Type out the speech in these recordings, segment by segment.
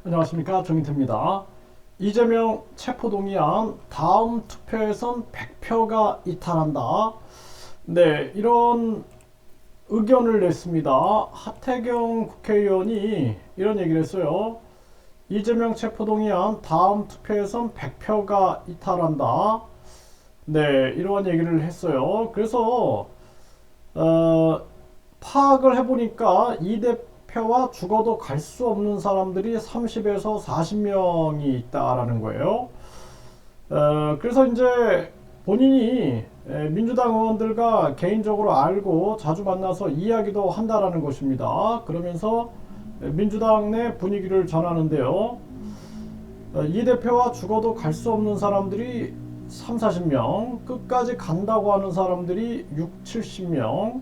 안녕하십니까, 정인태입니다. 이재명 체포동의안 다음 투표에선 100표가 이탈한다. 네, 이런 의견을 냈습니다. 하태경 국회의원이 이런 얘기를 했어요. 이재명 체포동의안 다음 투표에선 100표가 이탈한다. 네, 이러한 얘기를 했어요. 그래서 파악을 해보니까 이 대표와 죽어도 갈 수 없는 사람들이 30에서 40명이 있다라는 거예요. 그래서 이제 본인이 민주당 의원들과 개인적으로 알고 자주 만나서 이야기도 한다라는 것입니다. 그러면서 민주당 내 분위기를 전하는데요. 이 대표와 죽어도 갈 수 없는 사람들이 3, 40명, 끝까지 간다고 하는 사람들이 6, 70명,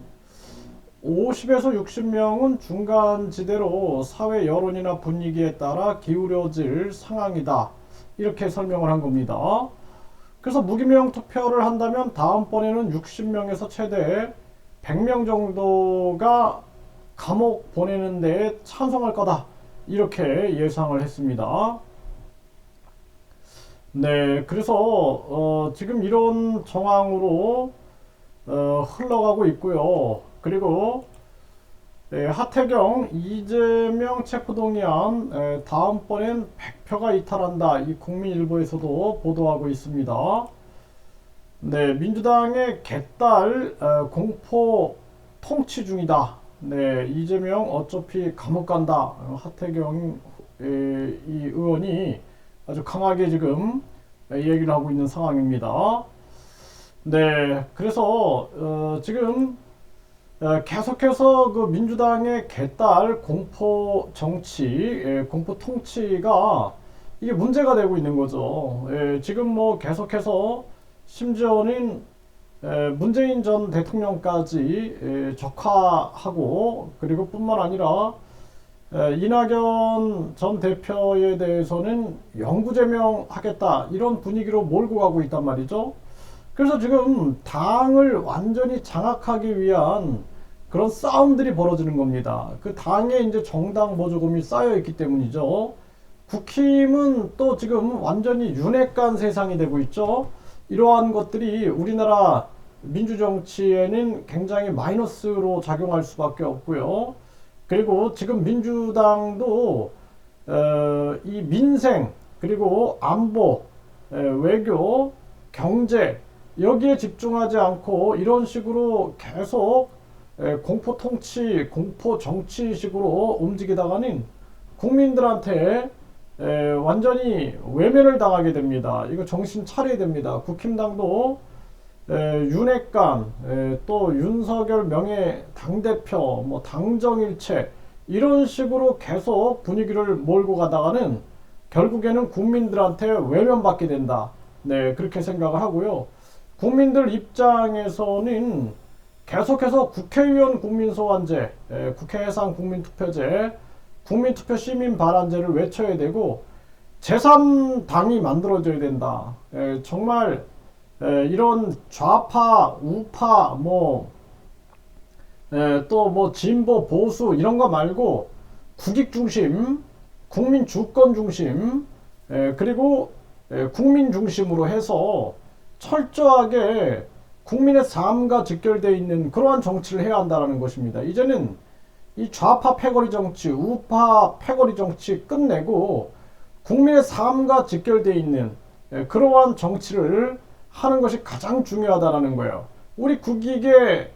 50에서 60명은 중간 지대로 사회 여론이나 분위기에 따라 기울어질 상황이다. 이렇게 설명을 한 겁니다. 그래서 무기명 투표를 한다면 다음번에는 60명에서 최대 100명 정도가 감옥 보내는 데 찬성할 거다. 이렇게 예상을 했습니다. 네, 그래서 지금 이런 정황으로 흘러가고 있고요. 그리고 하태경, 이재명 체포동의안 다음번엔 100표가 이탈한다. 이 국민일보에서도 보도하고 있습니다. 네, 민주당의 개딸 공포 통치 중이다. 네, 이재명 어차피 감옥 간다. 하태경 이 의원이 아주 강하게 지금 얘기를 하고 있는 상황입니다. 네, 그래서 지금 계속해서 그 민주당의 개딸 공포 정치, 공포 통치가 이게 문제가 되고 있는 거죠. 지금 뭐 계속해서 심지어는 문재인 전 대통령까지 적화하고, 그리고 뿐만 아니라 이낙연 전 대표에 대해서는 영구제명하겠다, 이런 분위기로 몰고 가고 있단 말이죠. 그래서 지금 당을 완전히 장악하기 위한 그런 싸움들이 벌어지는 겁니다. 그 당에 이제 정당 보조금이 쌓여 있기 때문이죠. 국힘은 또 지금 완전히 윤핵관 세상이 되고 있죠. 이러한 것들이 우리나라 민주정치에는 굉장히 마이너스로 작용할 수밖에 없고요. 그리고 지금 민주당도 이 민생, 그리고 안보, 외교, 경제, 여기에 집중하지 않고 이런 식으로 계속 공포 통치, 공포 정치식으로 움직이다가는 국민들한테 완전히 외면을 당하게 됩니다. 이거 정신 차려야 됩니다. 국힘당도 윤핵관, 또 윤석열 명예 당대표, 뭐 당정일체, 이런 식으로 계속 분위기를 몰고 가다가는 결국에는 국민들한테 외면받게 된다. 네, 그렇게 생각을 하고요. 국민들 입장에서는 계속해서 국회의원 국민소환제, 국회 해상 국민투표제, 국민투표 시민반환제를 외쳐야 되고, 제3당이 만들어져야 된다. 정말 이런 좌파, 우파, 또 뭐 진보, 보수 이런 거 말고 국익 중심, 국민 주권 중심, 그리고 국민 중심으로 해서 철저하게 국민의 삶과 직결되어 있는 그러한 정치를 해야 한다는 것입니다. 이제는 이 좌파 패거리 정치, 우파 패거리 정치 끝내고 국민의 삶과 직결되어 있는 그러한 정치를 하는 것이 가장 중요하다는 거예요. 우리 국익에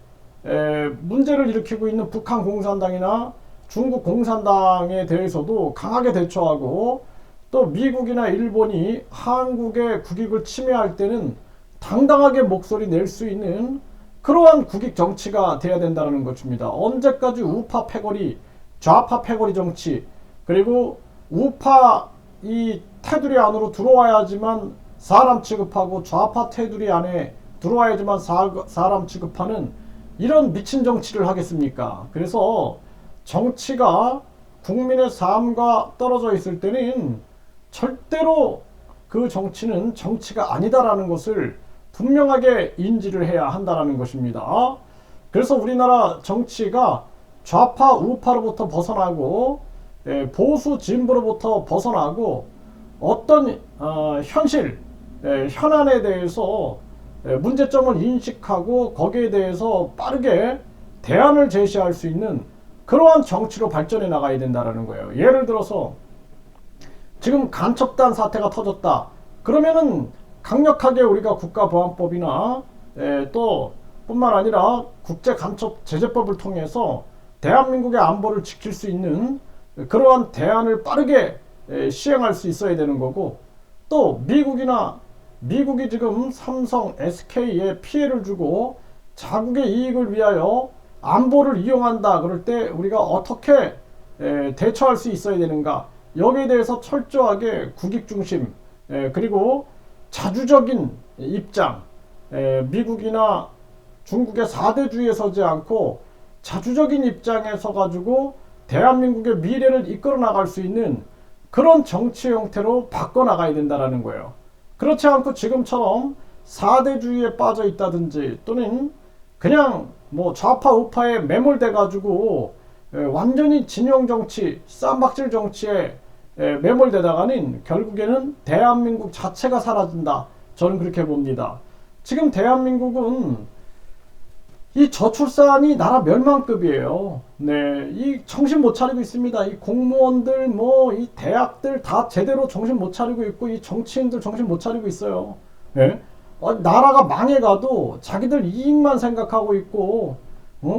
문제를 일으키고 있는 북한 공산당이나 중국 공산당에 대해서도 강하게 대처하고, 또 미국이나 일본이 한국의 국익을 침해할 때는 당당하게 목소리 낼 수 있는 그러한 국익 정치가 돼야 된다는 것입니다. 언제까지 우파 패거리, 좌파 패거리 정치, 그리고 우파 이 테두리 안으로 들어와야지만 사람 취급하고 좌파 테두리 안에 들어와야지만 사람 취급하는 이런 미친 정치를 하겠습니까? 그래서 정치가 국민의 삶과 떨어져 있을 때는 절대로 그 정치는 정치가 아니다라는 것을 분명하게 인지를 해야 한다는 것입니다. 그래서 우리나라 정치가 좌파 우파로부터 벗어나고 보수 진보로부터 벗어나고 어떤 현실, 현안에 대해서 문제점을 인식하고 거기에 대해서 빠르게 대안을 제시할 수 있는 그러한 정치로 발전해 나가야 된다는 거예요. 예를 들어서 지금 간첩단 사태가 터졌다. 그러면은 강력하게 우리가 국가보안법이나 또 뿐만 아니라 국제간첩제재법을 통해서 대한민국의 안보를 지킬 수 있는 그러한 대안을 빠르게 시행할 수 있어야 되는 거고, 또 미국이 지금 삼성, SK에 피해를 주고 자국의 이익을 위하여 안보를 이용한다 그럴 때 우리가 어떻게 대처할 수 있어야 되는가, 여기에 대해서 철저하게 국익 중심 그리고 자주적인 입장, 미국이나 중국의 4대주의에 서지 않고 자주적인 입장에 서가지고 대한민국의 미래를 이끌어 나갈 수 있는 그런 정치 형태로 바꿔나가야 된다는 거예요. 그렇지 않고 지금처럼 4대주의에 빠져 있다든지 또는 그냥 뭐 좌파 우파에 매몰돼 가지고 완전히 진영 정치, 쌈박질 정치에 매몰되다가는 결국에는 대한민국 자체가 사라진다. 저는 그렇게 봅니다. 지금 대한민국은 이 저출산이 나라 멸망급이에요. 네, 이 정신 못 차리고 있습니다. 이 공무원들, 뭐, 이 대학들 다 제대로 정신 못 차리고 있고, 이 정치인들 정신 못 차리고 있어요. 네? 나라가 망해가도 자기들 이익만 생각하고 있고,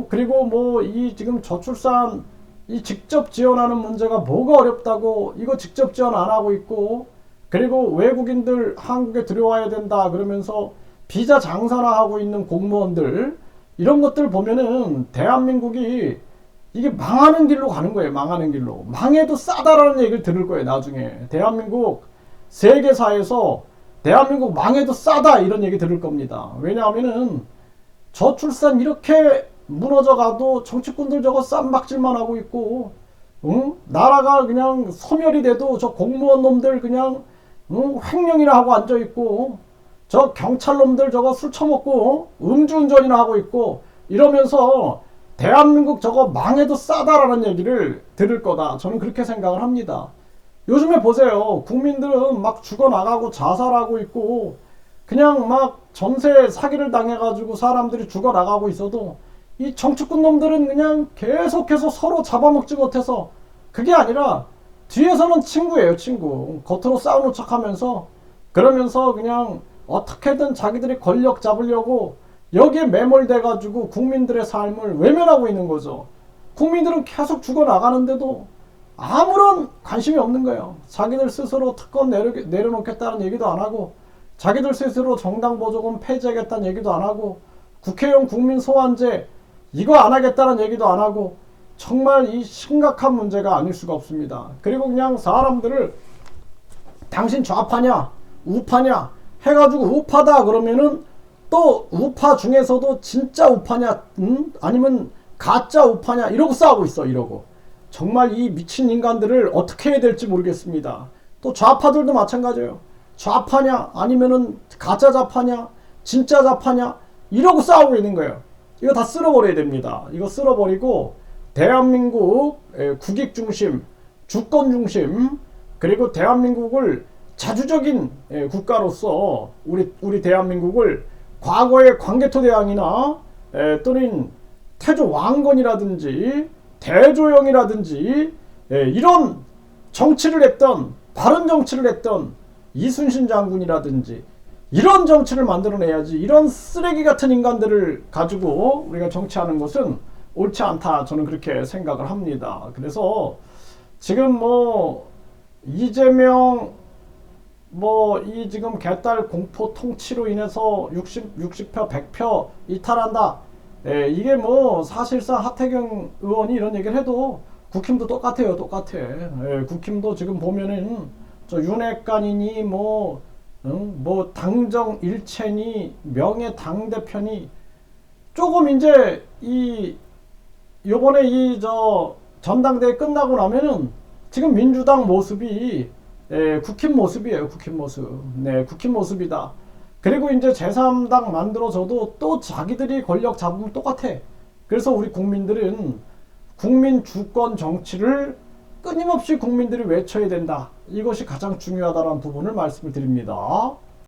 그리고 뭐, 이 지금 저출산, 이 직접 지원하는 문제가 뭐가 어렵다고, 이거 직접 지원 안 하고 있고, 그리고 외국인들 한국에 들여와야 된다, 그러면서 비자 장사나 하고 있는 공무원들, 이런 것들 보면은 대한민국이 이게 망하는 길로 가는 거예요. 망하는 길로. 망해도 싸다라는 얘기를 들을 거예요. 나중에. 대한민국 세계사에서 대한민국 망해도 싸다 이런 얘기 들을 겁니다. 왜냐하면은 저출산 이렇게 무너져가도 정치꾼들 저거 쌈박질만 하고 있고, 응? 나라가 그냥 소멸이 돼도 저 공무원 놈들 그냥 횡령이나 하고 앉아있고, 저 경찰놈들 저거 술 처먹고 음주운전이나 하고 있고 이러면서 대한민국 저거 망해도 싸다라는 얘기를 들을 거다. 저는 그렇게 생각을 합니다. 요즘에 보세요. 국민들은 막 죽어나가고 자살하고 있고 그냥 막 전세 사기를 당해가지고 사람들이 죽어나가고 있어도 이 정치꾼 놈들은 그냥 계속해서 서로 잡아먹지 못해서, 그게 아니라 뒤에서는 친구예요. 친구. 겉으로 싸우는 척하면서 그러면서 그냥 어떻게든 자기들이 권력 잡으려고 여기에 매몰돼가지고 국민들의 삶을 외면하고 있는 거죠. 국민들은 계속 죽어나가는데도 아무런 관심이 없는 거예요. 자기들 스스로 특권 내려놓겠다는 얘기도 안 하고, 자기들 스스로 정당 보조금 폐지하겠다는 얘기도 안 하고, 국회의원 국민 소환제 이거 안 하겠다는 얘기도 안 하고, 정말 이 심각한 문제가 아닐 수가 없습니다. 그리고 그냥 사람들을 당신 좌파냐 우파냐 해가지고 우파다 그러면은 또 우파 중에서도 진짜 우파냐 아니면 가짜 우파냐 이러고 싸우고 있어. 이러고 정말 이 미친 인간들을 어떻게 해야 될지 모르겠습니다. 또 좌파들도 마찬가지예요. 좌파냐 아니면은 가짜 좌파냐 진짜 좌파냐 이러고 싸우고 있는 거예요. 이거 다 쓸어버려야 됩니다. 이거 쓸어버리고 대한민국 국익 중심, 주권 중심, 그리고 대한민국을 자주적인 국가로서 우리 대한민국을 과거의 광개토대왕이나 또는 태조 왕건이라든지 대조영이라든지 이런 정치를 했던, 바른 정치를 했던 이순신 장군이라든지 이런 정치를 만들어내야지, 이런 쓰레기 같은 인간들을 가지고 우리가 정치하는 것은 옳지 않다. 저는 그렇게 생각을 합니다. 그래서 지금 뭐 이재명 이 지금 개딸 공포 통치로 인해서 60표 100표 이탈한다. 이게 뭐 사실상 하태경 의원이 이런 얘기를 해도 국힘도 똑같아요. 똑같아. 국힘도 지금 보면은 저 윤핵관이니 뭐 당정 일체니 명예 당대표니 조금 이제 요번에 전당대회 끝나고 나면은 지금 민주당 모습이 국힘 모습이에요. 국힘 모습. 네, 국힘 모습이다. 그리고 이제 제3당 만들어져도 또 자기들이 권력 잡으면 똑같아. 그래서 우리 국민들은 국민 주권 정치를 끊임없이 국민들이 외쳐야 된다. 이것이 가장 중요하다는 부분을 말씀을 드립니다.